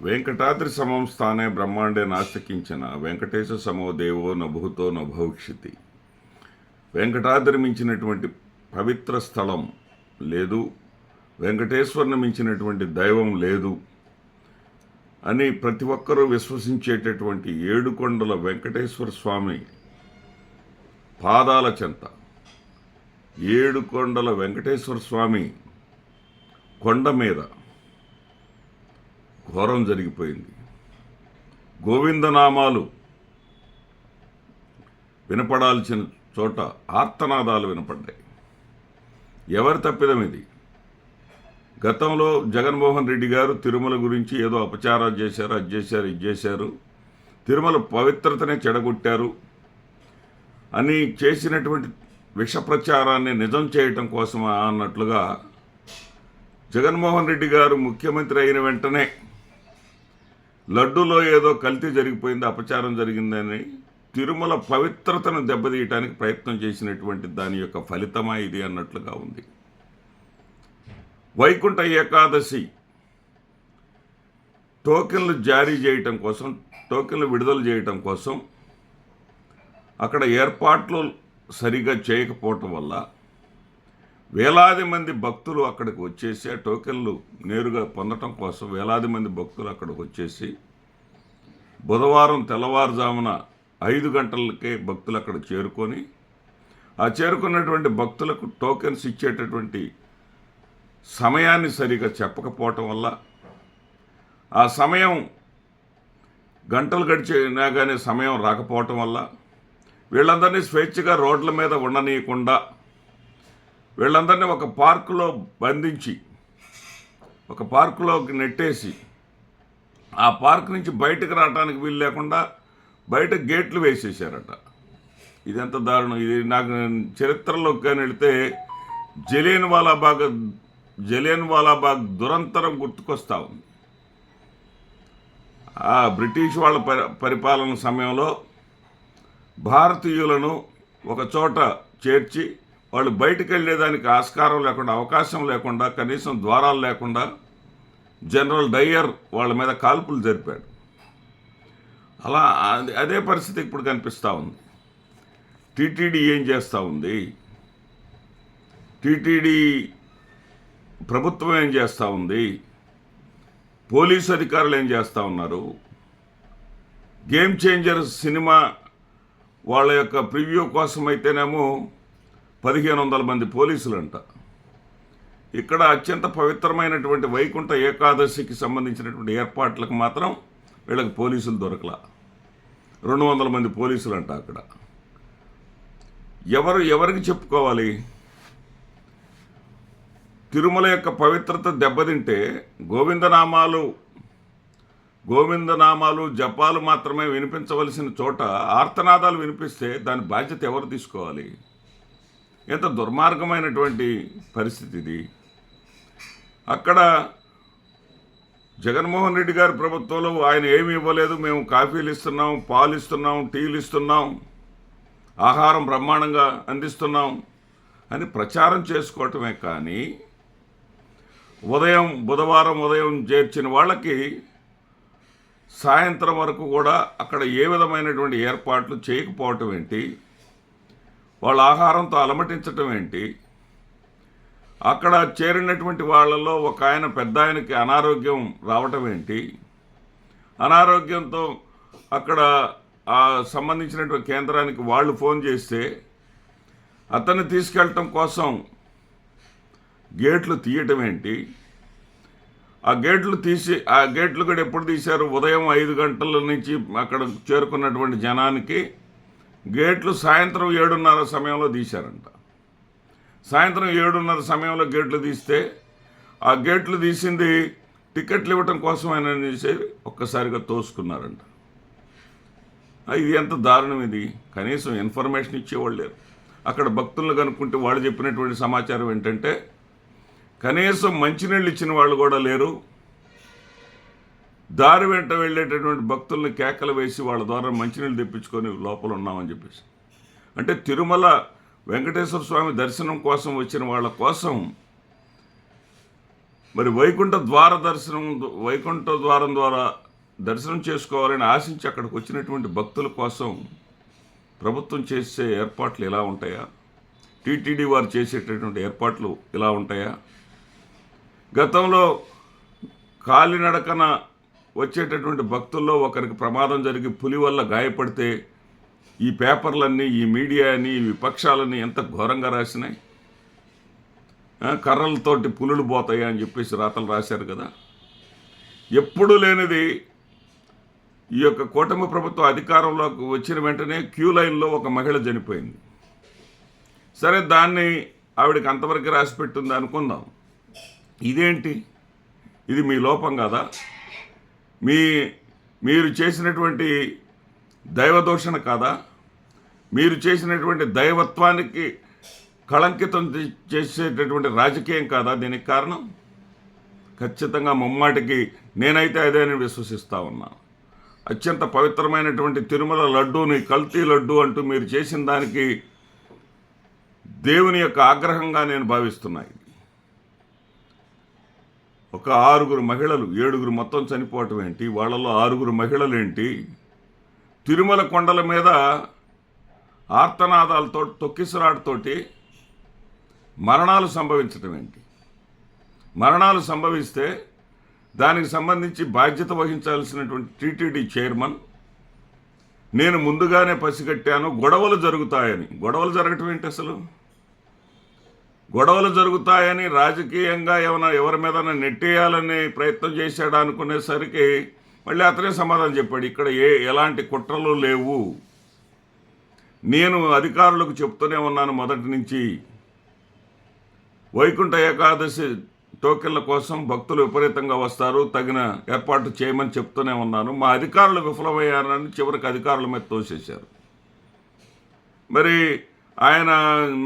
వెంకటాద్రి సమం స్థానే బ్రహ్మాండే నాస్తికించిన వెంకటేశ సమో దేవో నభూతో నభవిష్యతి. వెంకటాద్రి మించినటువంటి పవిత్ర స్థలం లేదు, వెంకటేశ్వరుని మించినటువంటి దైవం లేదు అని ప్రతి ఒక్కరూ విశ్వసించేటటువంటి ఏడుకొండల వెంకటేశ్వర స్వామి పాదాల చెంత, ఏడుకొండల వెంకటేశ్వర స్వామి కొండ మీద ఘోరం జరిగిపోయింది. గోవిందనామాలు వినపడాల్సిన చోట ఆర్తనాదాలు వినపడ్డాయి. ఎవరి తప్పిదం ఇది? గతంలో జగన్మోహన్ రెడ్డి గారు తిరుమల గురించి ఏదో అపచారాలు చేశారు, అది చేశారు, ఇది చేశారు, తిరుమల పవిత్రతనే చెడగొట్టారు అని చేసినటువంటి విష ప్రచారాన్ని నిజం చేయటం కోసమా అన్నట్లుగా జగన్మోహన్ రెడ్డి గారు ముఖ్యమంత్రి అయిన వెంటనే లడ్డూలో ఏదో కల్తీ జరిగిపోయింది, అపచారం జరిగిందని తిరుమల పవిత్రతను దెబ్బతీయటానికి ప్రయత్నం చేసినటువంటి దాని యొక్క ఫలితమా ఇది అన్నట్లుగా ఉంది. వైకుంఠ ఏకాదశి టోకెన్లు జారీ చేయటం కోసం, టోకెన్లు విడుదల చేయటం కోసం అక్కడ ఏర్పాట్లు సరిగా చేయకపోవటం వల్ల వేలాది మంది భక్తులు అక్కడికి వచ్చేసి ఆ టోకెన్లు నేరుగా పొందటం కోసం వేలాది మంది భక్తులు అక్కడికి వచ్చేసి బుధవారం తెల్లవారుజామున 5 గంటలకే భక్తులు అక్కడ చేరుకొని ఆ చేరుకున్నటువంటి భక్తులకు టోకెన్స్ ఇచ్చేటటువంటి సమయాన్ని సరిగా చెప్పకపోవటం వల్ల ఆ సమయం గంటలు గడిచినా కానీ సమయం రాకపోవటం వల్ల వీళ్ళందరినీ స్వేచ్ఛగా రోడ్ల మీద ఉండనీయకుండా వీళ్ళందరినీ ఒక పార్కులో బంధించి ఒక పార్కులోకి నెట్టేసి ఆ పార్క్ నుంచి బయటకు రావడానికి వీలు లేకుండా బయట గేట్లు వేసేసారట. ఇదెంత దారుణం! ఇది నాకు చరిత్రలోకి కానీ వెళితే జలియన్ వాలాబాగ్ దురంతరం గుర్తుకొస్తా ఉంది. ఆ బ్రిటిష్ వాళ్ళ పరిపాలన సమయంలో భారతీయులను ఒక చోట చేర్చి వాళ్ళు బయటకు వెళ్ళేదానికి ఆస్కారం లేకుండా, అవకాశం లేకుండా, కనీసం ద్వారాలు లేకుండా జనరల్ డయ్యర్ వాళ్ళ మీద కాల్పులు జరిపాడు. అలా అదే పరిస్థితి ఇప్పుడు కనిపిస్తూ ఉంది. టీటీడీ ఏం చేస్తూ ఉంది? టీటీడీ ప్రభుత్వం ఏం చేస్తూ ఉంది? పోలీసు అధికారులు ఏం చేస్తూ ఉన్నారు? గేమ్ చేంజర్ సినిమా వాళ్ళ యొక్క ప్రివ్యూ కోసం అయితేనేమో 1500 మంది పోలీసులంట. ఇక్కడ అత్యంత పవిత్రమైనటువంటి వైకుంఠ ఏకాదశికి సంబంధించినటువంటి ఏర్పాట్లకు మాత్రం వీళ్ళకి పోలీసులు దొరకలా. 200 మంది పోలీసులంట అక్కడ. ఎవరికి చెప్పుకోవాలి? తిరుమల యొక్క పవిత్రత దెబ్బతింటే గోవిందనామాలు జపాలు మాత్రమే వినిపించవలసిన చోట ఆర్తనాదాలు వినిపిస్తే దాని బాధ్యత ఎవరు తీసుకోవాలి? ఎంత దుర్మార్గమైనటువంటి పరిస్థితి ఇది. అక్కడ జగన్మోహన్ రెడ్డి గారి ప్రభుత్వంలో ఆయన ఏమి ఇవ్వలేదు, మేము కాఫీలు ఇస్తున్నాం, పాలు ఇస్తున్నాం, టీలు ఇస్తున్నాం, ఆహారం బ్రహ్మాండంగా అందిస్తున్నాం అని ప్రచారం చేసుకోవటమే కానీ బుధవారం ఉదయం చేర్చిన వాళ్ళకి సాయంత్రం వరకు కూడా అక్కడ ఏ విధమైనటువంటి ఏర్పాట్లు చేయకపోవటం ఏంటి? వాళ్ళ ఆహారంతో అలమటించటం ఏంటి? అక్కడ చేరినటువంటి వాళ్ళలో ఒక ఆయన పెద్ద ఆయనకి అనారోగ్యం రావటం ఏంటి? అనారోగ్యంతో అక్కడ ఆ సంబంధించినటువంటి కేంద్రానికి వాళ్ళు ఫోన్ చేస్తే అతన్ని తీసుకెళ్ళటం కోసం గేట్లు తీయటం ఏంటి? ఆ గేట్లు కూడా ఎప్పుడు తీశారు? ఉదయం 5 గంటల నుంచి అక్కడ చేరుకున్నటువంటి జనానికి గేట్లు సాయంత్రం 7:30 సమయంలో తీశారంట. సాయంత్రం 7:30 సమయంలో గేట్లు తీస్తే ఆ గేట్లు తీసింది టికెట్లు ఇవ్వటం కోసమైనా తీసి ఒక్కసారిగా తోసుకున్నారంట. ఇది ఎంత దారుణం! ఇది కనీసం ఇన్ఫర్మేషన్ ఇచ్చేవాళ్ళు లేరు. అక్కడ భక్తులను కనుక్కుంటే వాళ్ళు చెప్పినటువంటి సమాచారం ఏంటంటే కనీసం మంచినీళ్ళు ఇచ్చిన వాళ్ళు కూడా లేరు. దారి వెంట వెళ్ళేటటువంటి భక్తుల్ని కేకలు వేసి వాళ్ళ ద్వారా మంచినీళ్ళు తెప్పించుకొని లోపల ఉన్నామని చెప్పేసి. అంటే తిరుమల వెంకటేశ్వర స్వామి దర్శనం కోసం వచ్చిన వాళ్ళ కోసం మరి వైకుంఠ ద్వారం ద్వారా దర్శనం చేసుకోవాలని ఆశించి అక్కడికి వచ్చినటువంటి భక్తుల కోసం ప్రభుత్వం చేసే ఏర్పాట్లు ఎలా ఉంటాయా? టీటీడీ వారు చేసేటటువంటి ఏర్పాట్లు ఎలా ఉంటాయా? గతంలో కాలినడకన వచ్చేటటువంటి భక్తుల్లో ఒకరికి ప్రమాదం జరిగి పులి వల్ల గాయపడితే ఈ పేపర్లన్నీ, ఈ మీడియా అని, ఈ విపక్షాలన్నీ ఎంత ఘోరంగా రాసినాయి. కర్రలతోటి పులులు పోతాయి అని చెప్పేసి రాతలు రాశారు కదా. ఎప్పుడూ లేనిది ఈ యొక్క కూటమి ప్రభుత్వం అధికారంలోకి వచ్చిన వెంటనే క్యూ లైన్లో ఒక మహిళ చనిపోయింది. సరే, దాన్ని ఆవిడకి అంతవరకు రాసి పెట్టింది అనుకుందాం. ఇదేంటి? ఇది మీ లోపం కాదా? మీరు చేసినటువంటి దైవదూషణ కాదా? మీరు చేసినటువంటి దైవత్వానికి కళంకితం చేసేటటువంటి రాజకీయం కాదా దీనికి కారణం? ఖచ్చితంగా ముమ్మాటికి నేనైతే అదే అని విశ్వసిస్తూ ఉన్నా. అత్యంత పవిత్రమైనటువంటి తిరుమల లడ్డూని కల్తీ లడ్డు అంటూ మీరు చేసిన దానికి దేవుని యొక్క ఆగ్రహంగా నేను భావిస్తున్నాను. ఒక 6 మహిళలు, 7 మొత్తం చనిపోవటం ఏంటి? వాళ్ళలో 6 మహిళలు ఏంటి? తిరుమల కొండల మీద ఆర్తనాదాలతో, తొక్కిసలాటతోటి మరణాలు సంభవించటం ఏంటి? మరణాలు సంభవిస్తే దానికి సంబంధించి బాధ్యత వహించాల్సినటువంటి టీటీడీ చైర్మన్ నేను ముందుగానే పసిగట్టాను గొడవలు జరుగుతాయని. గొడవలు జరగటం ఏంటి అసలు? గొడవలు జరుగుతాయని రాజకీయంగా ఎవరి మీద నెట్టేయాలని ప్రయత్నం చేశాడు అనుకునేసరికి మళ్ళీ అతనే సమాధానం చెప్పాడు, ఇక్కడ ఎలాంటి కుట్రలు లేవు. నేను అధికారులకు చెప్తూనే ఉన్నాను మొదటి నుంచి, వైకుంఠ ఏకాదశి టోకెన్ల కోసం భక్తులు విపరీతంగా వస్తారు, తగిన ఏర్పాటు చేయమని చెప్తూనే ఉన్నాను. మా అధికారులు విఫలమయ్యారని చివరికి అధికారుల మీద తోసేశారు. మరి ఆయన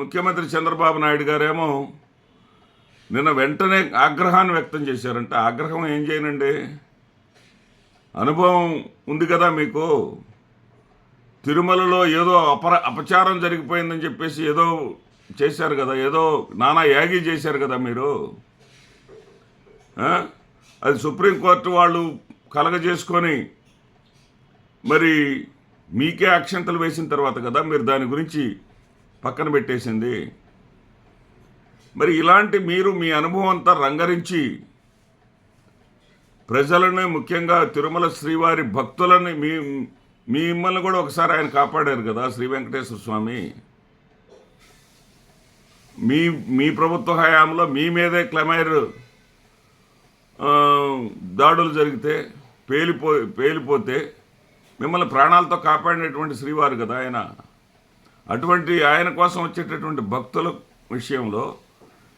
ముఖ్యమంత్రి చంద్రబాబు నాయుడు గారేమో నిన్న వెంటనే ఆగ్రహాన్ని వ్యక్తం చేశారంటే, ఆగ్రహం ఏం చేయనండి? అనుభవం ఉంది కదా మీకు. తిరుమలలో ఏదో అపచారం జరిగిపోయిందని చెప్పేసి ఏదో చేశారు కదా, ఏదో నానా యాగి చేశారు కదా మీరు. అది సుప్రీంకోర్టు వాళ్ళు కలగజేసుకొని మరి మీకే అక్షంతలు వేసిన తర్వాత కదా మీరు దాని గురించి పక్కన పెట్టేసింది. మరి ఇలాంటి మీరు మీ అనుభవం అంతా రంగరించి ప్రజలను, ముఖ్యంగా తిరుమల శ్రీవారి భక్తులని, మిమ్మల్ని కూడా ఒకసారి ఆయన కాపాడారు కదా శ్రీ వెంకటేశ్వర స్వామి. మీ ప్రభుత్వ హయాంలో మీ మీదే క్లమైర్ దాడులు జరిగితే పేలిపోతే మిమ్మల్ని ప్రాణాలతో కాపాడినటువంటి శ్రీవారు కదా ఆయన. అటువంటి ఆయన కోసం వచ్చేటటువంటి భక్తుల విషయంలో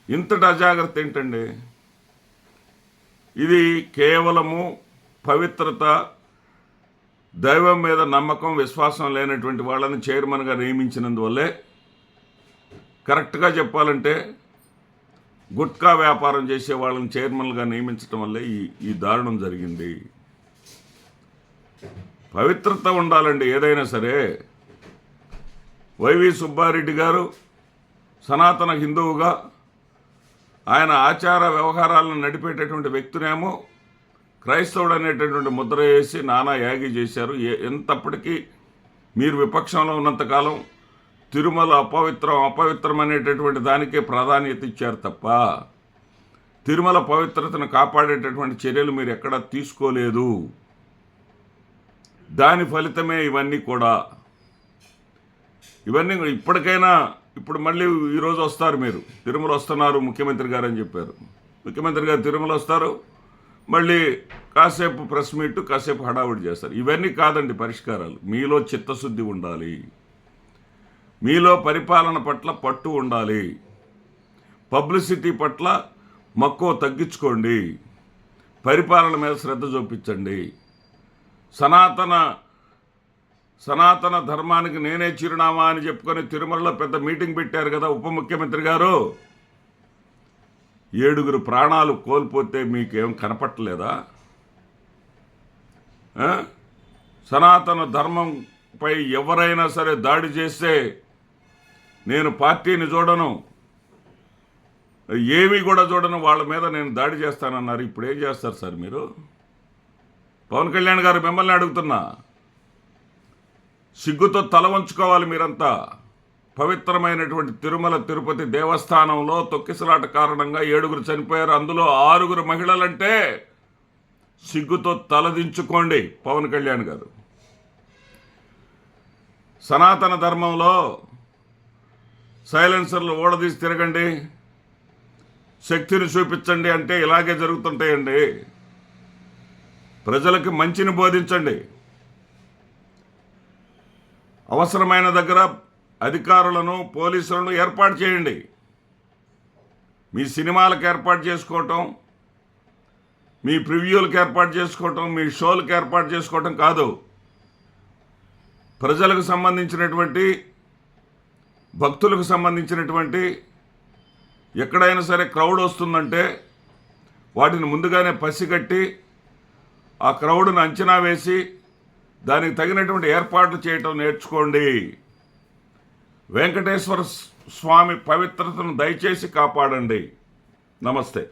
ఇంతటి అజాగ్రత్త ఏంటండి? ఇది కేవలము పవిత్రత, దైవం మీద నమ్మకం, విశ్వాసం లేనటువంటి వాళ్ళని చైర్మన్గా నియమించినందువల్లే. కరెక్ట్గా చెప్పాలంటే గుట్కా వ్యాపారం చేసే వాళ్ళని చైర్మన్గా నియమించడం వల్లే ఈ దారుణం జరిగింది. పవిత్రత ఉండాలండి ఏదైనా సరే. వైవి సుబ్బారెడ్డి గారు సనాతన హిందువుగా ఆయన ఆచార వ్యవహారాలను నడిపేటటువంటి వ్యక్తినేమో క్రైస్తవుడు అనేటటువంటి ముద్ర వేసి నానా యాగి చేశారు. ఎంతప్పటికీ మీరు విపక్షంలో ఉన్నంతకాలం తిరుమల అపవిత్రం అనేటటువంటి దానికే ప్రాధాన్యత ఇచ్చారు తప్ప తిరుమల పవిత్రతను కాపాడేటటువంటి చర్యలు మీరు ఎక్కడా తీసుకోలేదు. దాని ఫలితమే ఇవన్నీ కూడా. ఇవన్నీ ఇప్పటికైనా, ఇప్పుడు మళ్ళీ ఈరోజు వస్తారు, మీరు తిరుమల వస్తున్నారు ముఖ్యమంత్రి గారు అని చెప్పారు. ముఖ్యమంత్రి గారు తిరుమల వస్తారు, మళ్ళీ కాసేపు ప్రెస్ మీట్, కాసేపు హడావుడి చేస్తారు. ఇవన్నీ కాదండి పరిష్కారాలు. మీలో చిత్తశుద్ధి ఉండాలి, మీలో పరిపాలన పట్ల పట్టు ఉండాలి, పబ్లిసిటీ పట్ల మక్కువ తగ్గించుకోండి, పరిపాలన మీద శ్రద్ధ చూపించండి. సనాతన ధర్మానికి నేనే చిరునామా అని చెప్పుకొని తిరుమలలో పెద్ద మీటింగ్ పెట్టారు కదా ఉప ముఖ్యమంత్రి గారు. 7 ప్రాణాలు కోల్పోతే మీకేం కనపట్టలేదా? సనాతన ధర్మంపై ఎవరైనా సరే దాడి చేస్తే నేను పార్టీని చూడను, ఏవి కూడా చూడని వాళ్ళ మీద నేను దాడి చేస్తానన్నారు. ఇప్పుడు ఏం చేస్తారు సార్ మీరు? పవన్ కళ్యాణ్ గారు మిమ్మల్ని అడుగుతున్నా, సిగ్గుతో తల వంచుకోవాలి మీరంతా. పవిత్రమైనటువంటి తిరుమల తిరుపతి దేవస్థానంలో తొక్కిసలాట కారణంగా 7 చనిపోయారు, అందులో 6 మహిళలంటే సిగ్గుతో తలదించుకోండి పవన్ కళ్యాణ్ గారు. సనాతన ధర్మంలో సైలెన్సర్లు ఓడదీసి తిరగండి, శక్తిని చూపించండి అంటే ఇలాగే జరుగుతుంటాయండి. ప్రజలకి మంచిని బోధించండి. అవసరమైన దగ్గర అధికారులను పోలీసులను ఏర్పాటు చేయండి. మీ సినిమాలకు ఏర్పాటు చేసుకోవటం, మీ ప్రివ్యూలకు ఏర్పాటు చేసుకోవటం, మీ షోలకు ఏర్పాటు చేసుకోవటం కాదు. ప్రజలకు సంబంధించినటువంటి, భక్తులకు సంబంధించినటువంటి ఎక్కడైనా సరే క్రౌడ్ వస్తుందంటే వాటిని ముందుగానే పసిగట్టి ఆ క్రౌడ్ను అంచనా వేసి దానికి తగినటువంటి ఏర్పాట్లు చేయటం నేర్చుకోండి. వెంకటేశ్వర స్వామి పవిత్రతను దయచేసి కాపాడండి. నమస్తే.